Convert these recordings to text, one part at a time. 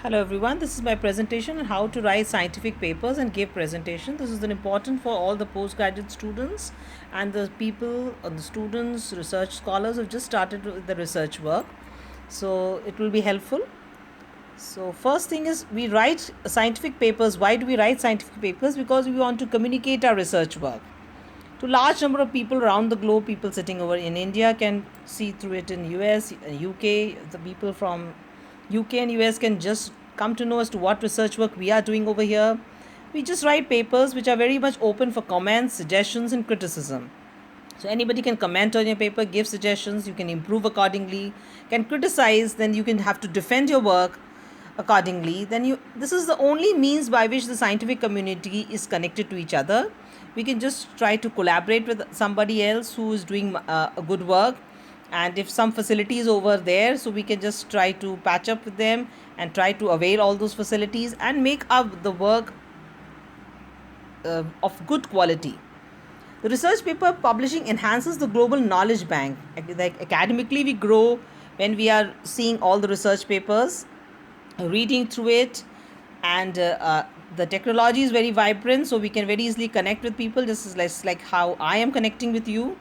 Hello everyone, this is my presentation on how to write scientific papers and give presentation. This is an important for all the postgraduate students and the people, the students, research scholars who have just started with the research work. So it will be helpful. So first thing is we write scientific papers. Why do we write scientific papers? Because we want to communicate our research work to large number of people around the globe. People sitting over in India can see through it in US, UK. The people from UK and US can just come to know as to what research work we are doing over here. We just write papers which are very much open for comments, suggestions, and criticism. So anybody can comment on your paper, give suggestions, you can improve accordingly, can criticize, then you can have to defend your work accordingly. Then you this is the only means by which the scientific community is connected to each other. We can just try to collaborate with somebody else who is doing a good work, and if some facility is over there, so we can just try to patch up with them and try to avail all those facilities and make up the work of good quality. The research paper publishing enhances the global knowledge bank. Like academically, we grow when we are seeing all the research papers, reading through it, and the technology is very vibrant, so we can very easily connect with people, just as like how I am connecting with you.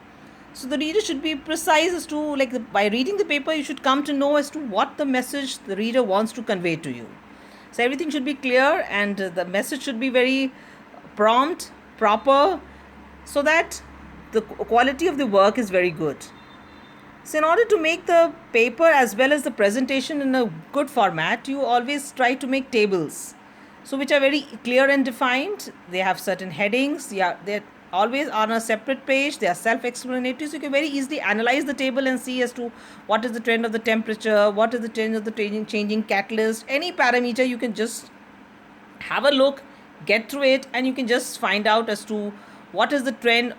So the reader should be precise as to by reading the paper, you should come to know as to what the message the reader wants to convey to you. So everything should be clear, and the message should be very prompt, proper, so that the quality of the work is very good. So in order to make the paper as well as the presentation in a good format, you always try to make tables, so which are very clear and defined. They have certain headings. They're always on a separate page. They are self-explanatory, so you can very easily analyze the table and see as to what is the trend of the temperature, what is the trend of the changing catalyst, any parameter. You can just have a look, get through it, and you can just find out as to what is the trend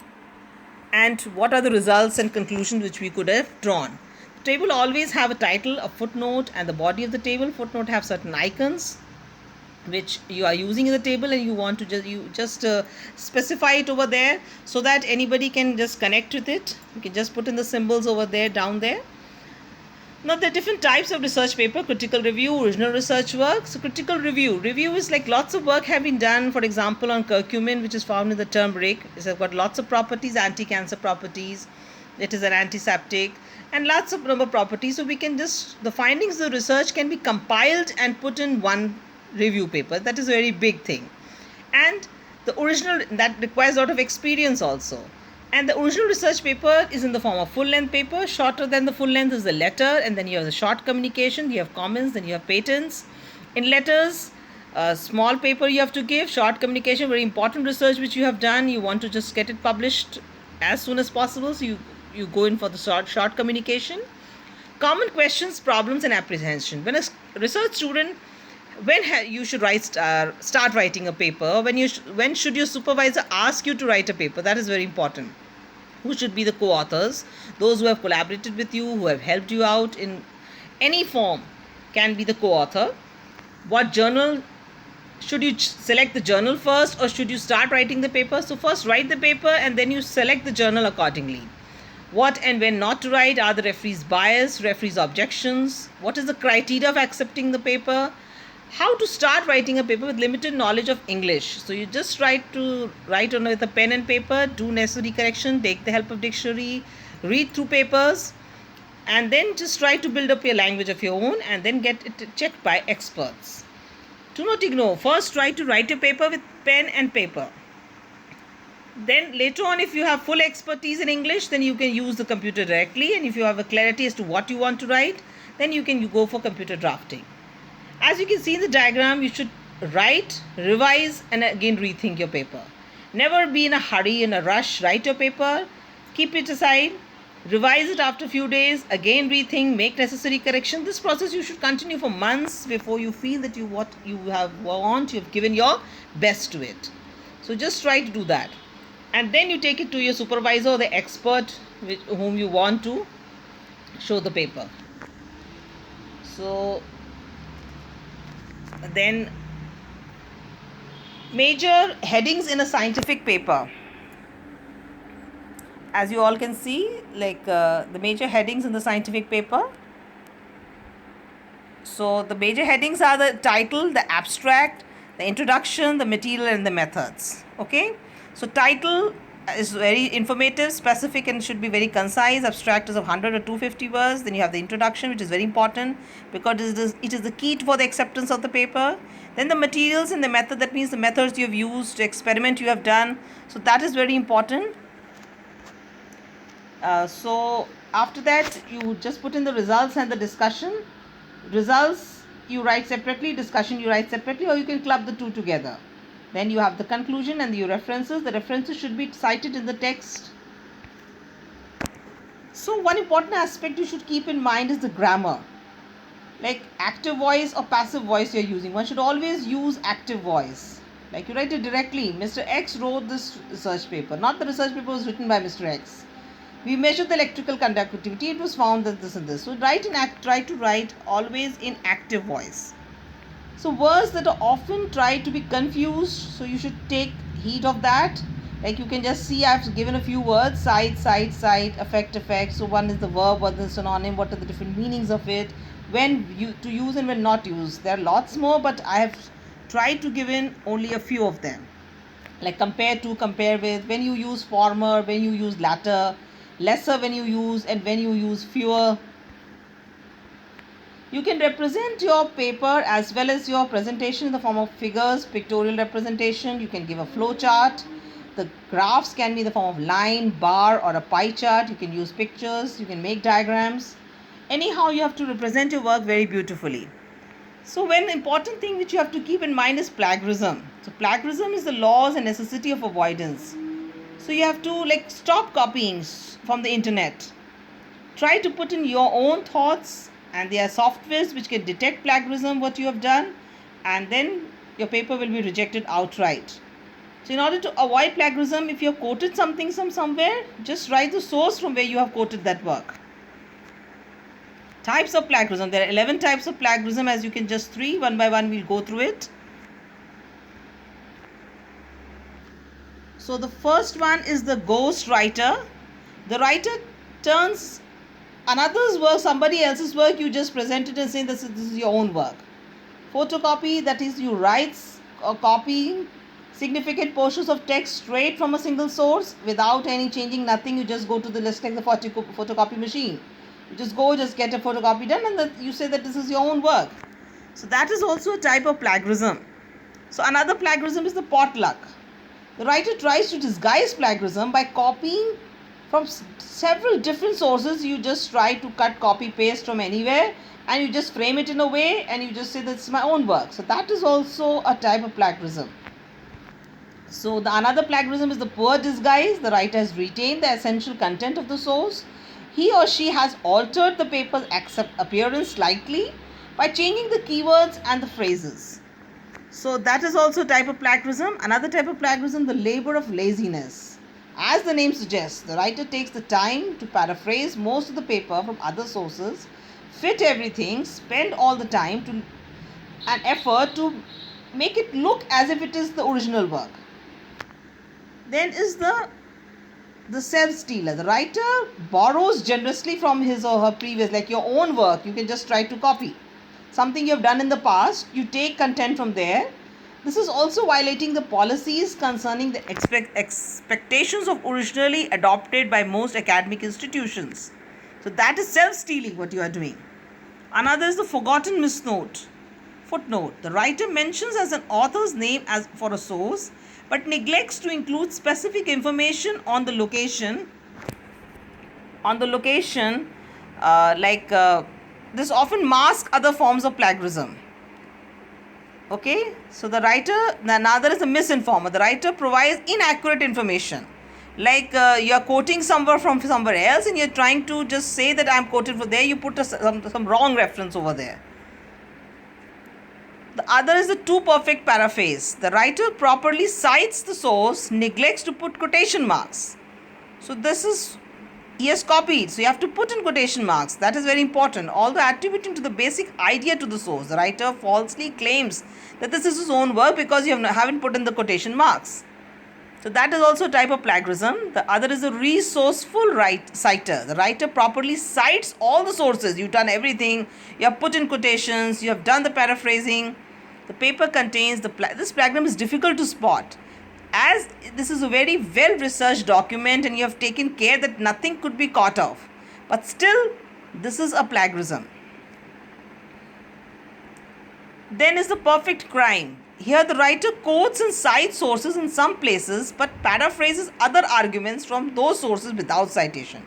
and what are the results and conclusions which we could have drawn. The table always have a title, a footnote, and the body of the table. Footnote have certain icons which you are using in the table, and you want to just specify it over there so that anybody can just connect with it. You can just put in the symbols over there, down there. Now, there are different types of research paper: critical review, original research work. So critical review is like lots of work have been done, for example, on curcumin, which is found in the turmeric. It's got lots of properties, anti-cancer properties. It is an antiseptic and lots of number of properties. So we can just, the findings of the research can be compiled and put in one review paper. That is a very big thing. And the original, that requires a lot of experience also. And the original research paper is in the form of full length paper. Shorter than the full length is the letter, and then you have the short communication, you have comments, then you have patents. In letters, small paper you have to give. Short communication, very important research which you have done, you want to just get it published as soon as possible, so you go in for the short communication. Common questions, problems, and apprehension. When a research student, you should start writing a paper, when should your supervisor ask you to write a paper? That is very important. Who should be the co-authors? Those who have collaborated with you, who have helped you out in any form, can be the co-author. What journal should you select? The journal first, or should you start writing the paper? So first write the paper and then you select the journal accordingly. What and when not to write? Are the referees biased? Referees objections? What is the criteria of accepting the paper? How to start writing a paper with limited knowledge of English? So you just write on with a pen and paper, do necessary correction, take the help of dictionary, read through papers, and then just try to build up your language of your own, and then get it checked by experts. Do not ignore. First try to write a paper with pen and paper. Then later on, if you have full expertise in English, then you can use the computer directly, and if you have a clarity as to what you want to write, then you can go for computer drafting. As you can see in the diagram, you should write, revise, and again rethink your paper. Never be in a hurry, in a rush. Write your paper, keep it aside, revise it after a few days, again rethink, make necessary correction. This process you should continue for months before you feel that you have given your best to it. So just try to do that. And then you take it to your supervisor or the expert whom you want to show the paper. So then, major headings in a scientific paper. As you all can see, the major headings in the scientific paper. So the major headings are the title, the abstract, the introduction, the material, and the methods. Okay. So title is very informative, specific, and should be very concise. Abstract is of 100 or 250 words. Then you have the introduction, which is very important because it is the key for the acceptance of the paper. Then the materials and the method, that means the methods you have used, the experiment you have done. So that is very important. So after that, you just put in the results and the discussion. Results you write separately, discussion you write separately, or you can club the two together. Then you have the conclusion and your references. The references should be cited in the text. So one important aspect you should keep in mind is the grammar. Like active voice or passive voice you're using. One should always use active voice. Like you write it directly. Mr. X wrote this research paper. Not the research paper was written by Mr. X. We measured the electrical conductivity. It was found that this and this. So try to write always in active voice. So words that are often tried to be confused. So you should take heed of that. Like you can just see I've given a few words: side, effect, effect. So one is the verb, what is the synonym, what are the different meanings of it, when to use and when not use. There are lots more, but I have tried to give in only a few of them. Like compare to, compare with, when you use former, when you use latter, lesser when you use, and when you use fewer. You can represent your paper as well as your presentation in the form of figures, pictorial representation. You can give a flow chart. The graphs can be in the form of line, bar, or a pie chart. You can use pictures. You can make diagrams. Anyhow, you have to represent your work very beautifully. So one important thing which you have to keep in mind is plagiarism. So plagiarism is the laws and necessity of avoidance. So you have to stop copying from the internet. Try to put in your own thoughts, and there are softwares which can detect plagiarism what you have done, and then your paper will be rejected outright. So in order to avoid plagiarism, if you have quoted something from somewhere, just write the source from where you have quoted that work. Types of plagiarism. There are 11 types of plagiarism, as you can just 3. One by one we'll go through it. So the first one is the ghost writer. The writer turns another's work, somebody else's work, you just present it and say this is your own work. Photocopy, that is you write or copy significant portions of text straight from a single source without any changing, nothing. You just go to the list like the photocopy machine. You just go, just get a photocopy done, and you say that this is your own work. So that is also a type of plagiarism. So another plagiarism is the potluck. The writer tries to disguise plagiarism by copying from several different sources. You just try to cut, copy, paste from anywhere, and you just frame it in a way, and you just say that's my own work. So that is also a type of plagiarism. So the another plagiarism is the poor disguise. The writer has retained the essential content of the source. He or she has altered the paper's appearance slightly by changing the keywords and the phrases. So that is also a type of plagiarism. Another type of plagiarism, the labor of laziness. As the name suggests, the writer takes the time to paraphrase most of the paper from other sources, fit everything, spend all the time and effort to make it look as if it is the original work. Then is the self-stealer. The writer borrows generously from his or her previous, like your own work. You can just try to copy something you have done in the past. You take content from there. This is also violating the policies concerning the expectations of originally adopted by most academic institutions. So that is self-stealing what you are doing. Another is the forgotten footnote. The writer mentions as an author's name as for a source, but neglects to include specific information on the location. This often masks other forms of plagiarism. Okay, so another is the misinformer. The writer provides inaccurate information. You are quoting somewhere from somewhere else, and you are trying to just say that I am quoted from there. You put some wrong reference over there. The other is the too perfect paraphrase. The writer properly cites the source, neglects to put quotation marks. So he has copied, so you have to put in quotation marks. That is very important. Although attributing to the basic idea to the source, the writer falsely claims that this is his own work because you haven't put in the quotation marks. So that is also a type of plagiarism. The other is a resourceful citer. The writer properly cites all the sources. You've done everything. You have put in quotations. You have done the paraphrasing. The paper contains this plagiarism is difficult to spot, as this is a very well researched document and you have taken care that nothing could be caught off. But still, this is a plagiarism. Then is the perfect crime. Here the writer quotes and cites sources in some places but paraphrases other arguments from those sources without citation.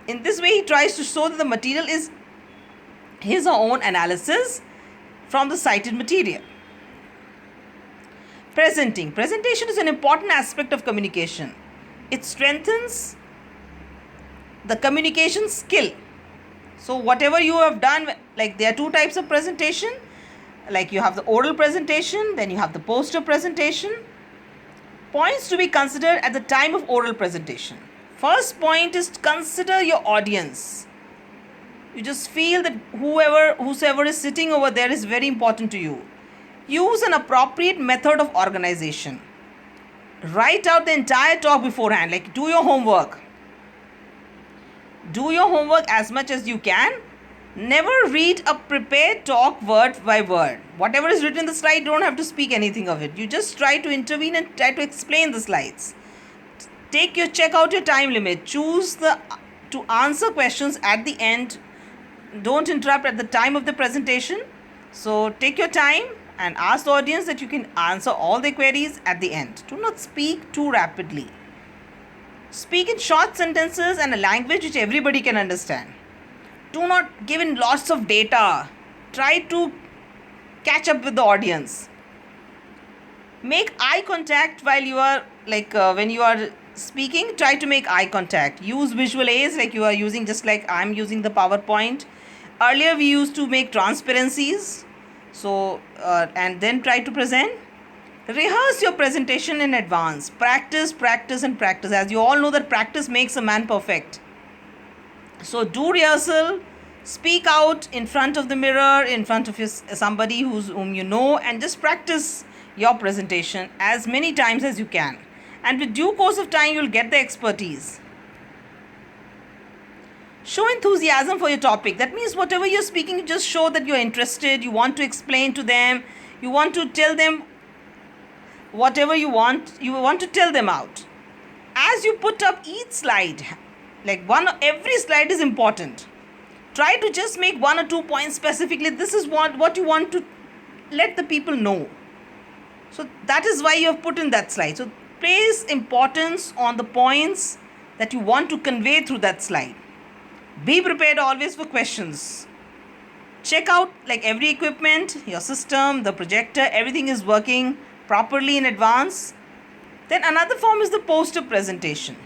In this way, he tries to show that the material is his or own analysis from the cited material. Presenting. Presentation is an important aspect of communication. It strengthens the communication skill. So whatever you have done, like there are two types of presentation. Like you have the oral presentation, then you have the poster presentation. Points to be considered at the time of oral presentation. First point is to consider your audience. You just feel that whosoever is sitting over there is very important to you. Use an appropriate method of organization. Write out the entire talk beforehand, like do your homework. Do your homework as much as you can. Never read a prepared talk word by word. Whatever is written in the slide, you don't have to speak anything of it. You just try to intervene and try to explain the slides. Check out your time limit. Choose to answer questions at the end. Don't interrupt at the time of the presentation. So take your time and ask the audience that you can answer all the queries at the end. Do not speak too rapidly. Speak in short sentences and a language which everybody can understand. Do not give in lots of data. Try to catch up with the audience. Make eye contact while you are when you are speaking. Try to make eye contact. Use visual aids like you are using, just like I am using the PowerPoint. Earlier we used to make transparencies. So and then try to present. Rehearse your presentation in advance. Practice, practice and practice. As you all know that practice makes a man perfect. So do rehearsal, speak out in front of the mirror, in front of somebody whom you know, and just practice your presentation as many times as you can. And with due course of time, you'll get the expertise. Show enthusiasm for your topic. That means whatever you're speaking, you just show that you're interested, you want to explain to them, you want to tell them whatever you want to tell them out. As you put up each slide, every slide is important. Try to just make 1 or 2 points specifically. This is what you want to let the people know. So that is why you have put in that slide. So place importance on the points that you want to convey through that slide. Be prepared always for questions. Check out every equipment, your system, the projector, everything is working properly in advance. Then another form is the poster presentation.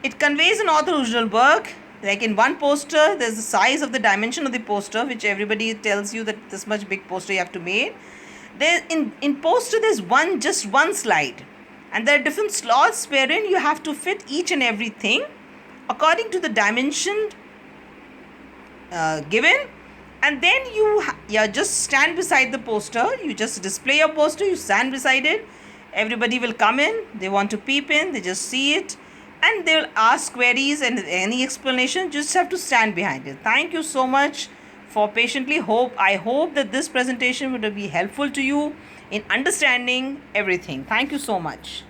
It conveys an author's original work. Like in one poster, there's the size of the dimension of the poster, which everybody tells you that this much big poster you have to make. In poster, there's just one slide. And there are different slots wherein you have to fit each and everything according to the dimension given. And then you just stand beside the poster. You just display your poster, you stand beside it. Everybody will come in, they want to peep in, they just see it. And they will ask queries and any explanation, just have to stand behind it. Thank you so much for patiently. I hope that this presentation would be helpful to you in understanding everything. Thank you so much.